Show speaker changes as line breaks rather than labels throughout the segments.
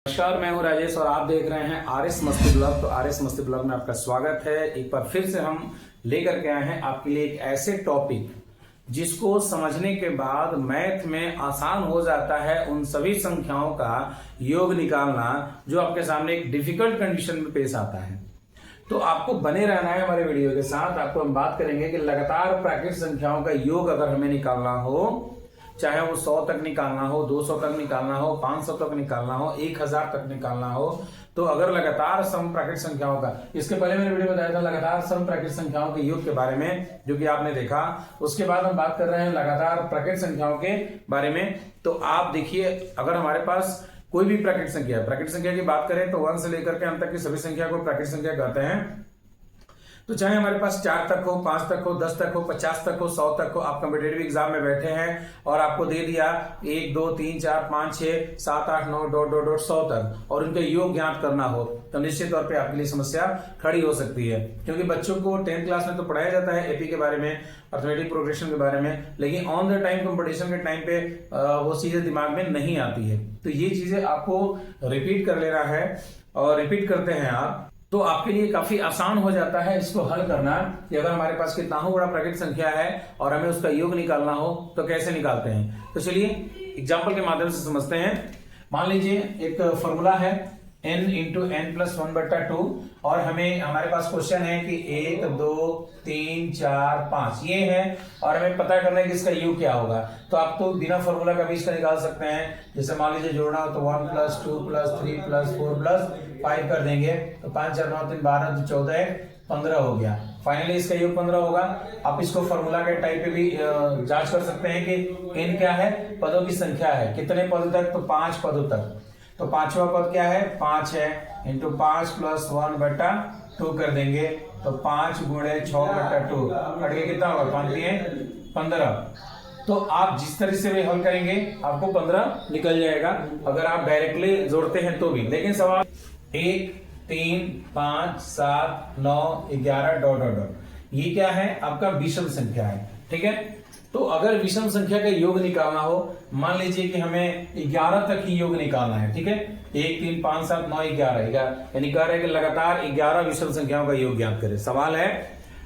नमस्कार, मैं हूं राजेश और आप देख रहे हैं आरएस मस्ती ब्लॉग। तो आरएस मस्ती ब्लॉग में आपका स्वागत है। एक बार फिर से हम लेकर के आए हैं आपके लिए एक ऐसे टॉपिक जिसको समझने के बाद मैथ में आसान हो जाता है उन सभी संख्याओं का योग निकालना जो आपके सामने एक डिफिकल्ट कंडीशन में पेश आता है। तो आपको बने रहना है हमारे वीडियो के साथ। आपको हम बात करेंगे कि लगातार प्राकृतिक संख्याओं का योग अगर हमें निकालना हो, चाहे वो 100 तक निकालना हो, 200 तक निकालना हो, 500 तक निकालना हो, 1000 तक निकालना हो, तो अगर लगातार सम प्राकृतिक संख्याओं का, इसके पहले मैंने वीडियो बताया था लगातार सम प्राकृतिक संख्याओं के योग के बारे में, जो कि आपने देखा। उसके बाद हम बात कर रहे हैं लगातार प्राकृतिक संख्याओं के बारे में। तो आप देखिए, अगर हमारे पास कोई भी प्राकृतिक संख्या है, प्राकृतिक संख्या की बात करें तो 1 से लेकर के अंत तक की सभी संख्या को प्राकृतिक संख्या कहते हैं। तो चाहे हमारे पास 4 तक हो, 5 तक हो, 10 तक हो, 50 तक हो, 100 तक हो, आप कॉम्पिटेटिव एग्जाम में बैठे हैं और आपको दे दिया 1 2 3 4 5 6 7 8 9 डॉट डॉट डॉट 100 तक और उनके योग ज्ञात करना हो, तो निश्चित तौर पे आपके लिए समस्या खड़ी हो सकती है। क्योंकि बच्चों को 10th क्लास में तो पढ़ाया जाता है एपी के बारे में, अर्थमेटिक प्रोग्रेशन के बारे में, लेकिन ऑन द टाइम कंपटीशन के टाइम पे वो चीजें दिमाग में नहीं आती है। तो ये चीजें आपको रिपीट कर लेना है और रिपीट करते हैं आप, तो आपके लिए काफी आसान हो जाता है इसको हल करना कि अगर हमारे पास कितना हो बड़ा प्राकृतिक संख्या है और हमें उसका योग निकालना हो तो कैसे निकालते हैं। तो चलिए एग्जांपल के माध्यम से समझते हैं। मान लीजिए एक फॉर्मूला है n इंटू एन प्लस 1/2 और हमारे पास क्वेश्चन है कि 1 2 3 4 5 ये है और हमें पता करना है कि इसका योग क्या होगा। तो आप तो बिना फॉर्मूला का भी इसका निकाल सकते हैं। जैसे मान लीजिए जोड़ना हो तो 1 + 2 + 3 + 4 + 5 कर देंगे तो 5 4 9 3 12 14 15 हो गया। फाइनली इसका योग 15 होगा। आप इसको फॉर्मूला के टाइप पे भी जांच कर सकते हैं कि n क्या है, पदों की संख्या है, कितने पद तक, तो 5 पदों तक। तो पांचवा पद क्या है, 5 है, इंटू 5 + 1/2 कर देंगे तो 5 × 6/2 कट के कितना होगा, 5 15। तो आप जिस तरह से भी हल करेंगे आपको 15 निकल जाएगा अगर आप डायरेक्टली जोड़ते हैं तो भी। लेकिन सवाल 1 3 5 7 9 11 डॉट डॉट डॉट, ये क्या है, आपका विषम संख्या है। ठीक है, तो अगर विषम संख्या का योग निकालना हो, मान लीजिए कि हमें 11 तक ही योग निकालना है। ठीक है, 1 3 5 7 9 11 यानी कह रहे हैं कि लगातार 11 विषम संख्याओं का योग ज्ञात करें। सवाल है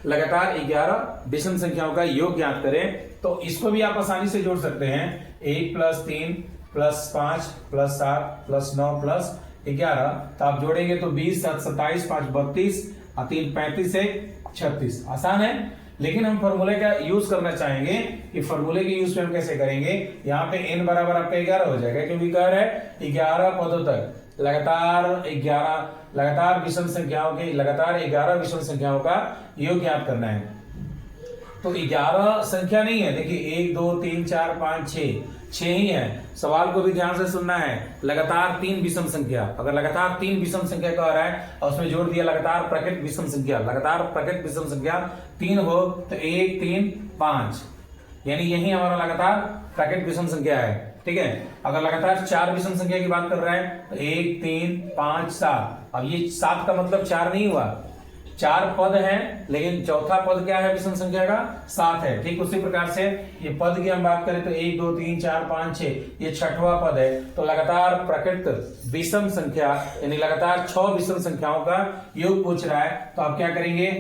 लगातार 11 विषम संख्याओं का योग ज्ञात करें। तो इसको भी आप आसानी से जोड़ सकते हैं। 1 + 3 + 5 + 7 + 9 + 11, तो आप जोड़ेंगे तो 20 7 27 5 32 और 3 35 से 36। आसान है, लेकिन हम फॉर्मूले का यूज करना चाहेंगे कि फॉर्मूले के यूज में हम कैसे करेंगे। यहाँ पे n बराबर आपका 11 हो जाएगा क्योंकि कह रहा है 11 पदों तक लगातार विषम संख्याओं के लगातार 11 विषम संख्याओं का योग ज्ञात करना है। तो 11 संख्या नहीं है, देखिए 1 2 3 4 5 6 ही है। सवाल को भी ध्यान से सुनना है। लगातार 3 विषम संख्या, अगर लगातार 3 विषम संख्या का आ रहा है और उसमें जोड़ दिया लगातार प्राकृतिक विषम संख्या, लगातार प्राकृतिक विषम संख्या 3 हो तो 1 3 5 यानी यही हमारा लगातार प्राकृतिक विषम संख्या है। ठीक है, अगर लगातार 4 विषम संख्या की बात कर रहे हैं तो 1 3 5 7। अब ये 7 का मतलब 4 नहीं हुआ, 4 पद हैं लेकिन चौथा पद क्या है विषम संख्या का, 7 है। ठीक उसी प्रकार से ये पद की हम बात करें तो 1 2 3 4 5 6 ये 6वां पद है। तो लगातार प्राकृतिक विषम संख्या यानी लगातार 6 विषम संख्याओं का योग पूछ रहा है, तो आप क्या करेंगे।